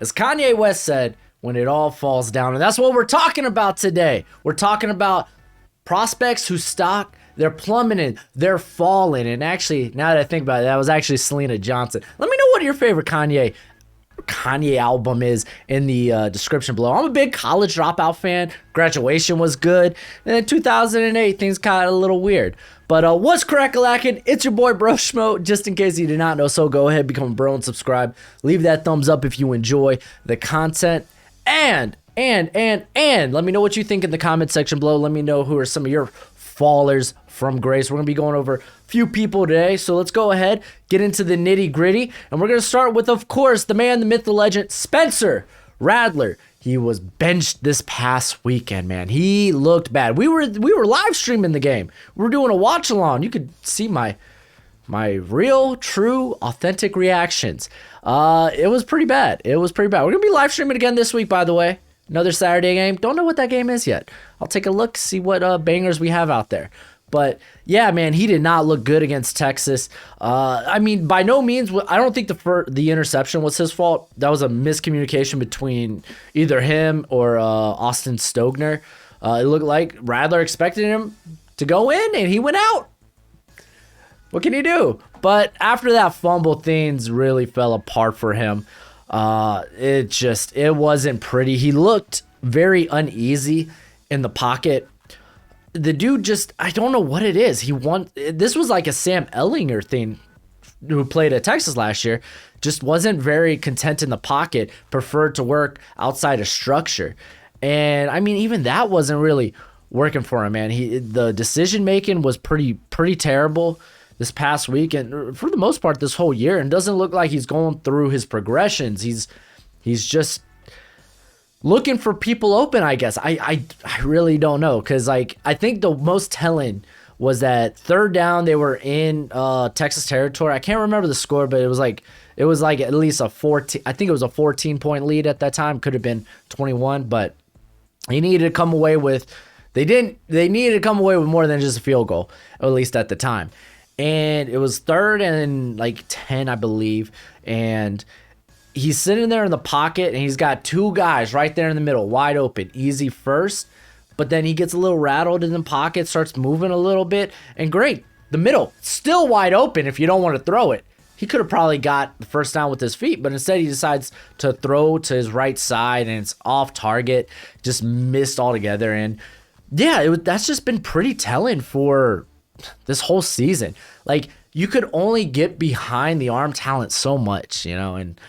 As Kanye West said, when it all falls down. And that's what we're talking about today. We're talking about prospects whose stock, they're plummeting, they're falling. And actually, now that I think about it, that was actually Selena Johnson. Let me know what your favorite Kanye album is in the description below. I'm a big College Dropout fan. Graduation was good. And then 2008, things got a little weird. But what's crack-a-lackin'? It's your boy Broshmo. Just in case you did not know, so go ahead, become a bro and subscribe. Leave that thumbs up if you enjoy the content. And let me know what you think in the comment section below. Let me know who are some of your fallers from grace. We're going to be going over a few people today, so let's go ahead, get into the nitty-gritty, and we're going to start with, of course, the man, the myth, the legend, Spencer Rattler. He was benched this past weekend, man. He looked bad. We were live streaming the game. We were doing a watch-along. You could see my real, true, authentic reactions. It was pretty bad. We're going to be live streaming again this week, by the way. Another Saturday game. Don't know what that game is yet. I'll take a look, see what bangers we have out there. But, yeah, man, he did not look good against Texas. I mean, by no means, I don't think the interception was his fault. That was a miscommunication between either him or Austin Stogner. It looked like Rattler expected him to go in, and he went out. What can you do? But after that fumble, things really fell apart for him. It wasn't pretty. He looked very uneasy in the pocket. The dude I don't know what it is. This was like a Sam Ehlinger thing, who played at Texas last year. Just wasn't very content in the pocket, preferred to work outside of structure. And I mean, even that wasn't really working for him, man. The decision making was pretty terrible this past week, and for the most part this whole year, and doesn't look like he's going through his progressions. He's just looking for people open, I guess. I really don't know, because I think the most telling was that third down, they were in Texas territory. I can't remember the score, but it was like at least a 14. I think it was a 14-point lead at that time. Could have been 21, but he needed to come away with. They needed to come away with more than just a field goal, at least at the time. And it was 3rd and 10, I believe. And he's sitting there in the pocket, and he's got two guys right there in the middle, wide open, easy first. But then he gets a little rattled in the pocket, starts moving a little bit, and great. The middle, still wide open if you don't want to throw it. He could have probably got the first down with his feet, but instead he decides to throw to his right side, and it's off target, just missed altogether. And yeah, that's just been pretty telling for this whole season. Like, you could only get behind the arm talent so much, and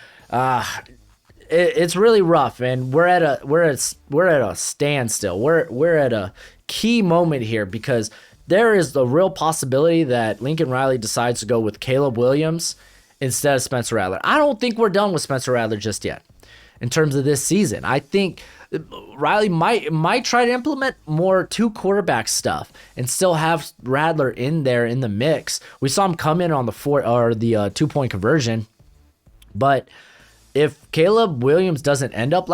it's really rough. And we're at a standstill. We're at a key moment here, because there is the real possibility that Lincoln Riley decides to go with Caleb Williams instead of Spencer Rattler. I don't think we're done with Spencer Rattler just yet in terms of this season. I think Riley might try to implement more two quarterback stuff and still have Rattler in there in the mix. We saw him come in on the 2-point conversion, but if Caleb Williams doesn't end up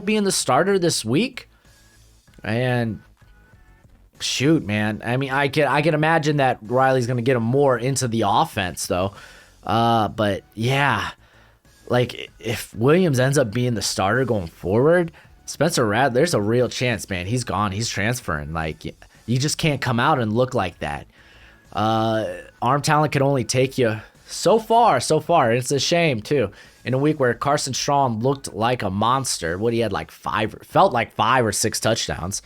being the starter this week, and shoot, man, I mean, I can imagine that Riley's gonna get him more into the offense though. But yeah. Like, if Williams ends up being the starter going forward, Spencer Rattler, there's a real chance, man. He's gone. He's transferring. Like, you just can't come out and look like that. Arm talent can only take you so far. It's a shame, too. In a week where Carson Strong looked like a monster. He had felt like 5 or 6 touchdowns.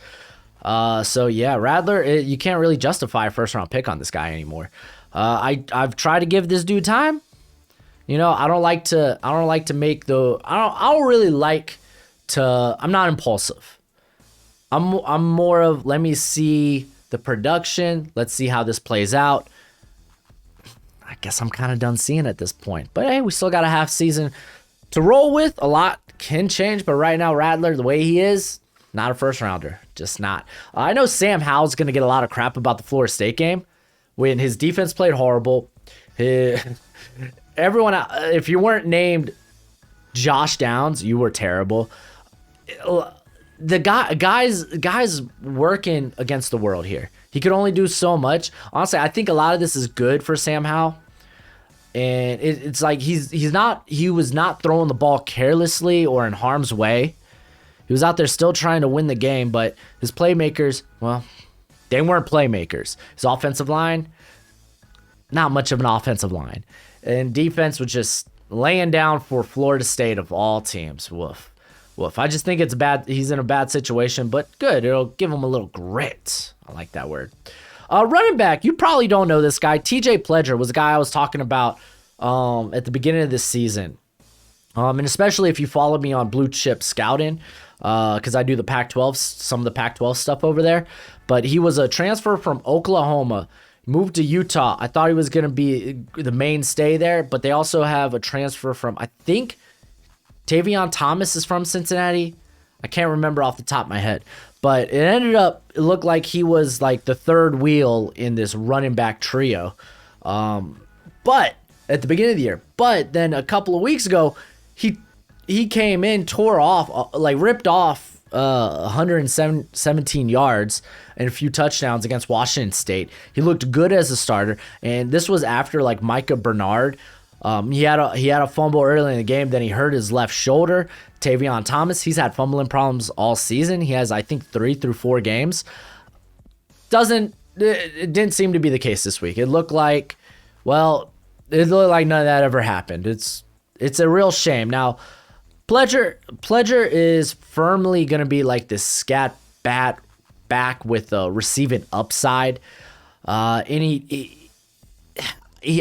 So, yeah, Rattler, you can't really justify a first-round pick on this guy anymore. I've tried to give this dude time. I'm not impulsive. I'm more of, let me see the production. Let's see how this plays out. I guess I'm kind of done seeing at this point. But hey, we still got a half season to roll with. A lot can change, but right now, Rattler, the way he is, not a first rounder. Just not. I know Sam Howell's going to get a lot of crap about the Florida State game when his defense played horrible. Everyone, if you weren't named Josh Downs, you were terrible. The guys working against the world here. He could only do so much. Honestly, I think a lot of this is good for Sam Howell. And it's like he was not throwing the ball carelessly or in harm's way. He was out there still trying to win the game, but his playmakers, well, they weren't playmakers. His offensive line, not much of an offensive line. And defense was just laying down for Florida State of all teams. Woof. Woof. I just think it's bad. He's in a bad situation, but good. It'll give him a little grit. I like that word. Running back, you probably don't know this guy. TJ Pledger was a guy I was talking about at the beginning of this season. And especially if you follow me on Blue Chip Scouting, because I do the Pac-12, some of the Pac-12 stuff over there. But he was a transfer from Oklahoma, moved to Utah. I thought he was going to be the mainstay there, but they also have a transfer from, I think, Tavion Thomas is from Cincinnati. I can't remember off the top of my head. But it looked like he was like the third wheel in this running back trio. But at the beginning of the year. But then a couple of weeks ago, he came in, tore off, ripped off 117 yards and a few touchdowns against Washington State. He looked good as a starter. And this was after like Micah Bernard. He had a fumble early in the game. Then he hurt his left shoulder. Tavion Thomas, he's had fumbling problems all season. He has, I think, 3 through 4 games. It didn't seem to be the case this week. It looked like none of that ever happened. It's a real shame. Now, Pledger is firmly going to be like this scat bat back with a receiving upside. And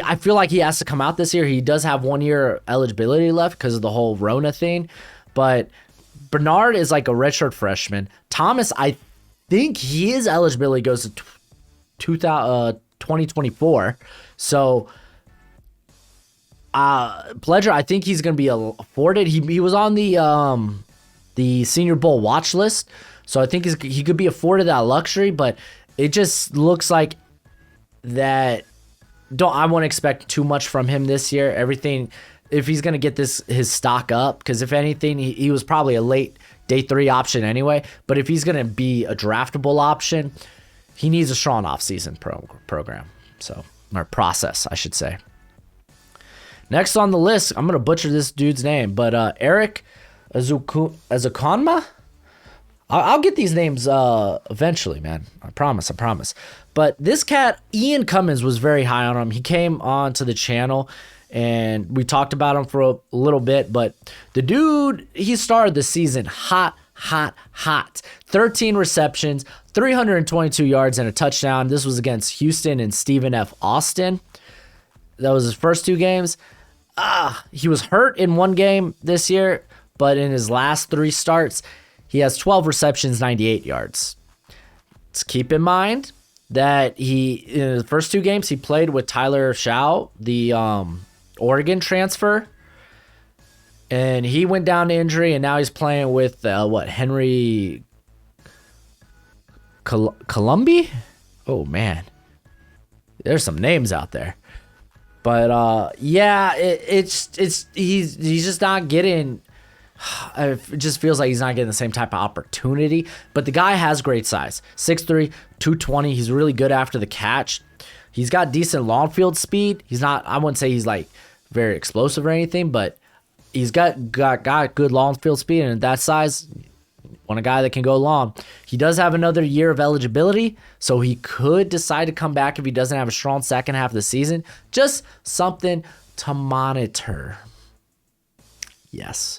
I feel like he has to come out this year. He does have 1 year eligibility left because of the whole Rona thing. But Bernard is like a redshirt freshman. Thomas, I think his eligibility goes to 2024. So Pledger, I think he's going to be afforded. He was on the Senior Bowl watch list. So I think he could be afforded that luxury. But it just looks like that. I won't expect too much from him this year. If he's going to get his stock up, because if anything, he was probably a late day 3 option anyway. But if he's going to be a draftable option, he needs a strong offseason program. Or process, I should say. Next on the list, I'm going to butcher this dude's name, but Eric Azukonma? I'll get these names eventually, man. I promise. But this cat, Ian Cummins, was very high on him. He came on to the channel, and we talked about him for a little bit. But the dude, he started the season hot. 13 receptions, 322 yards, and a touchdown. This was against Houston and Stephen F. Austin. That was his first 2 games. He was hurt in 1 game this year, but in his last 3 starts, he has 12 receptions, 98 yards. Let's keep in mind that in the first 2 games, he played with Tyler Shaw, the Oregon transfer. And he went down to injury, and now he's playing with, Henry Columbi? Oh, man. There's some names out there. But, he's just not getting... It just feels like he's not getting the same type of opportunity. But the guy has great size. 6'3", 220. He's really good after the catch. He's got decent long field speed. He's not, I wouldn't say he's like very explosive or anything, but he's got good long field speed. And at that size, want a guy that can go long. He does have another year of eligibility, so he could decide to come back if he doesn't have a strong second half of the season. Just something to monitor. Yes.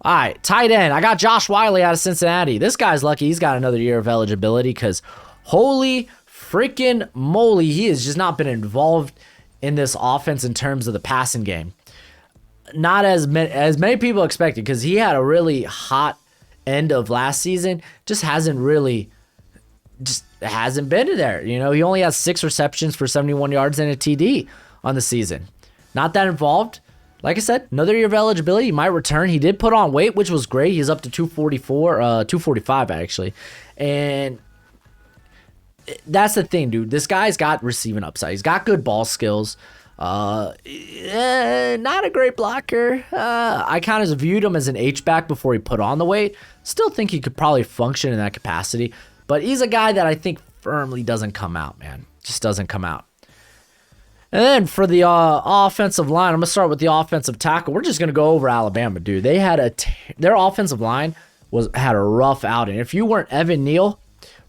All right, tight end. I got Josh Wiley out of Cincinnati. This guy's lucky he's got another year of eligibility because holy freaking moly, he has just not been involved in this offense in terms of the passing game. Not as many people expected because he had a really hot end of last season. Just hasn't been there. You know, he only has 6 receptions for 71 yards and a TD on the season. Not that involved. Like I said, another year of eligibility. He might return. He did put on weight, which was great. He's up to 245 actually. And that's the thing, dude. This guy's got receiving upside. He's got good ball skills. Not a great blocker. I kind of viewed him as an H-back before he put on the weight. Still think he could probably function in that capacity. But he's a guy that I think firmly doesn't come out, man. Just doesn't come out. And then for the offensive line, I'm going to start with the offensive tackle. We're just going to go over Alabama, dude. They had their offensive line had a rough outing. If you weren't Evan Neal,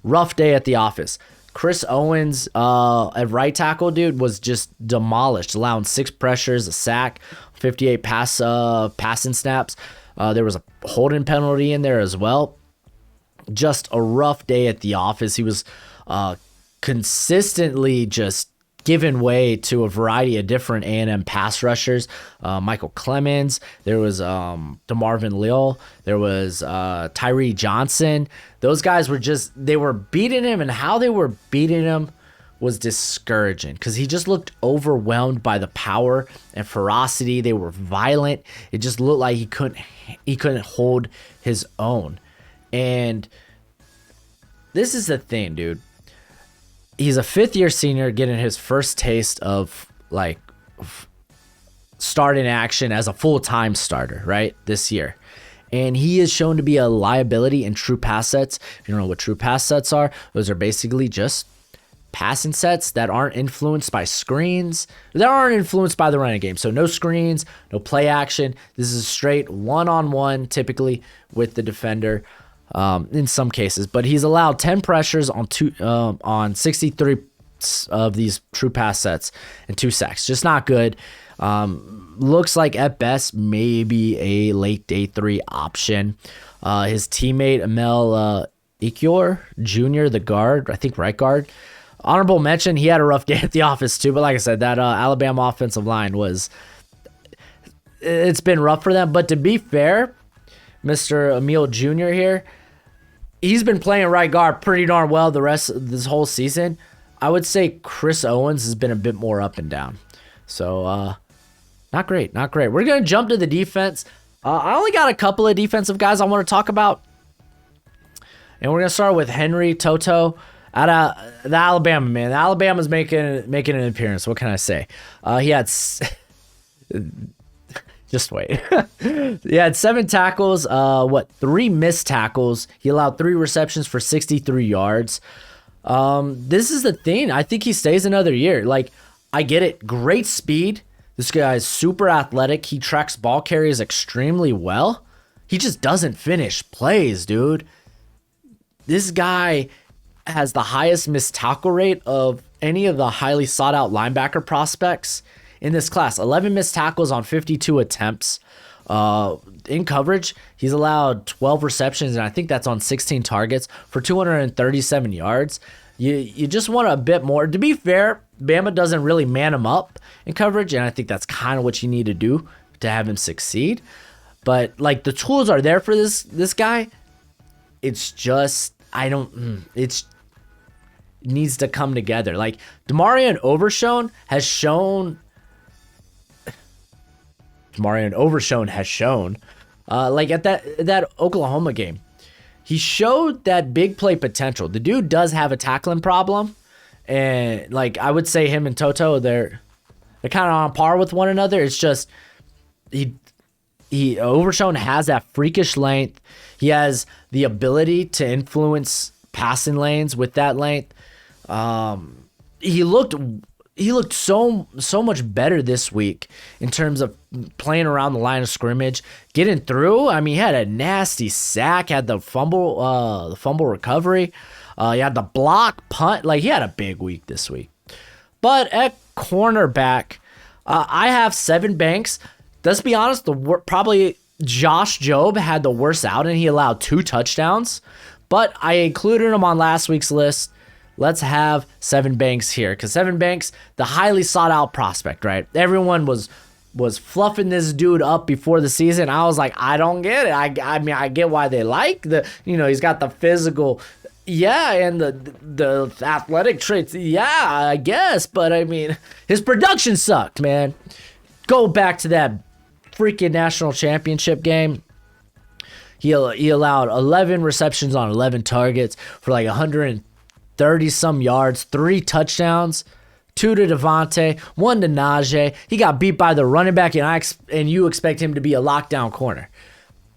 rough day at the office. Chris Owens at right tackle, dude, was just demolished, allowing 6 pressures, a sack, 58 passing snaps. There was a holding penalty in there as well. Just a rough day at the office. He was consistently just given way to a variety of different A&M pass rushers. Michael Clemens, there was DeMarvin Leal, there was Tyree Johnson. Those guys they were beating him, and how they were beating him was discouraging because he just looked overwhelmed by the power and ferocity. They were violent. It just looked like he couldn't hold his own. And this is the thing, dude. He's a 5th-year senior getting his first taste of starting action as a full-time starter, right, this year. And he is shown to be a liability in true pass sets. If you don't know what true pass sets are, those are basically just passing sets that aren't influenced by screens, that aren't influenced by the running game. So no screens, no play action. This is straight one-on-one, typically with the defender. In some cases, but he's allowed 10 pressures on 63 of these true pass sets and 2 sacks. Just not good. Looks like at best maybe a late day 3 option. His teammate Emil Ekiyor Jr., the guard, I think right guard. Honorable mention, he had a rough day at the office too, but like I said, that Alabama offensive line it's been rough for them. But to be fair, Mr. Emil Jr. here, he's been playing right guard pretty darn well the rest of this whole season. I would say Chris Owens has been a bit more up and down. So, not great. We're going to jump to the defense. I only got a couple of defensive guys I want to talk about. And we're going to start with Henry Toto out of the Alabama, man. Alabama's making an appearance. What can I say? He had... Just wait. He had 7 tackles, 3 missed tackles. He allowed 3 receptions for 63 yards. This is the thing. I think he stays another year. I get it. Great speed. This guy is super athletic. He tracks ball carriers extremely well. He just doesn't finish plays, dude. This guy has the highest missed tackle rate of any of the highly sought out linebacker prospects in this class. 11 missed tackles on 52 attempts. In coverage, he's allowed 12 receptions, and I think that's on 16 targets for 237 yards. You just want a bit more. To be fair, Bama doesn't really man him up in coverage, and I think that's kind of what you need to do to have him succeed. But the tools are there for this guy. It's just it needs to come together. Demarion Overshown has shown. At that Oklahoma game, he showed that big play potential. The dude does have a tackling problem, and I would say him and Toto, they're kind of on par with one another. It's just Overshown has that freakish length. He has the ability to influence passing lanes with that length. He looked so much better this week in terms of playing around the line of scrimmage, getting through. I mean, he had a nasty sack, had the fumble recovery. He had the block punt. He had a big week this week. But at cornerback, I have Sevyn Banks. Let's be honest, probably Josh Jobe had the worst out, and he allowed 2 touchdowns. But I included him on last week's list. Let's have Sevyn Banks here, because Sevyn Banks, the highly sought out prospect, right? Everyone was fluffing this dude up before the season. I was like, I don't get it. I mean, I get why they like he's got the physical, and the athletic traits, I guess. But I mean, his production sucked, man. Go back to that freaking national championship game. He allowed 11 receptions on 11 targets for 130 some yards, 3 touchdowns, 2 to Devontae, 1 to Najee. He got beat by the running back, and you expect him to be a lockdown corner.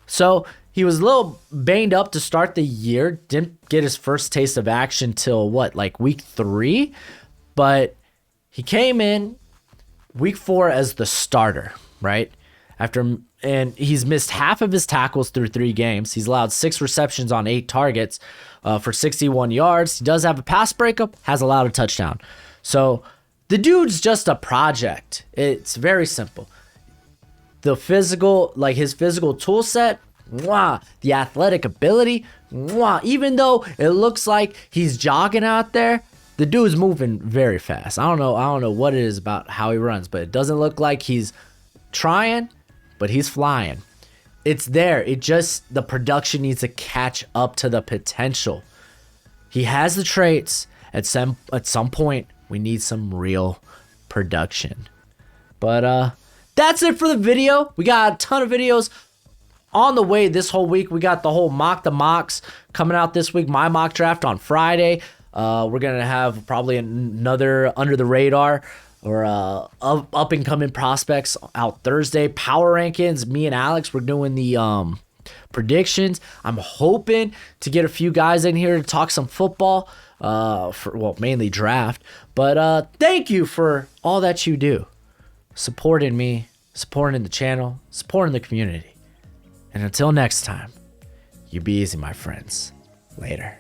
So he was a little banged up to start the year. Didn't get his first taste of action till week 3, but he came in. week 4 as the starter, right? And he's missed half of his tackles through 3 games. He's allowed 6 receptions on 8 targets for 61 yards. He does have a pass breakup, has allowed a touchdown. So the dude's just a project. It's very simple. The physical, like his physical tool set, mwah. The athletic ability, mwah. Even though it looks like he's jogging out there, the dude's moving very fast. I don't know what it is about how he runs, but it doesn't look like he's trying, but he's flying. It's there. The production needs to catch up to the potential. He has the traits. At some point, we need some real production. But that's it for the video. We got a ton of videos on the way this whole week. We got the whole the mocks coming out this week. My mock draft on Friday. We're going to have probably another under the radar or up and coming prospects out Thursday. Power rankings. Me and Alex, we're doing the predictions. I'm hoping to get a few guys in here to talk some football, mainly draft. But thank you for all that you do. Supporting me, supporting the channel, supporting the community. And until next time, you be easy, my friends. Later.